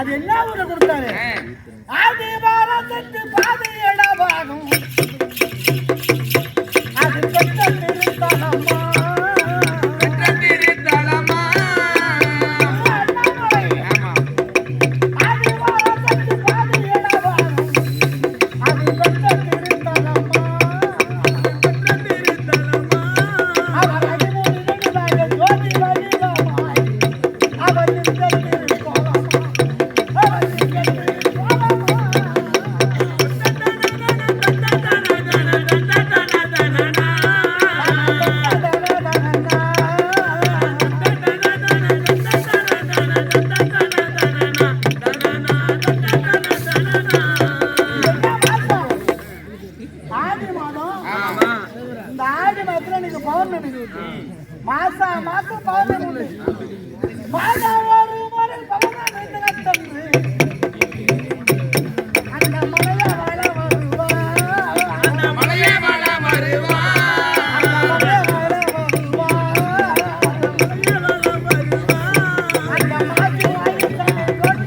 அது என்ன ஊரை கொடுத்தாரு? ஆதி பாரதத்து பாதி இடமாகும் அது பெற்ற திருத்தலமா மாசம் பௌர்ணமி மாதம் ஒரு முறை பௌர்ணமி நத்தன்று அந்த மலைய வாழ வருவா அந்த மலைய வாழ வருவா அந்த மாசி வாங்கி தன்னை கொண்டு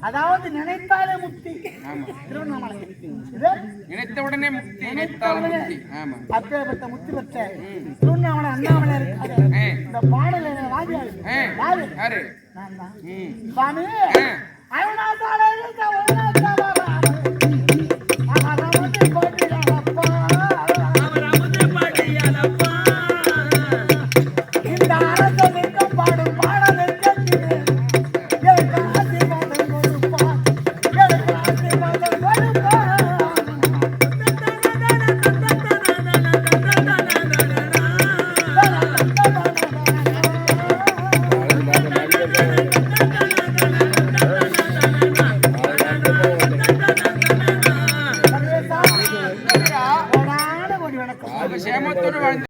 அதாவது நினைத்தாலே முக்தி. திருவண்ணாமலை நினைத்த உடனே முக்தி, நினைத்தாலே முக்தி. ஆமா, அப்பேற்பட்ட முக்தி பெற்ற திருவண்ணாமலை அண்ணாமலை இருக்காரு. இந்த பாடல வாதியாரு யாரு? நான் தான். சுவாமி அருணாசால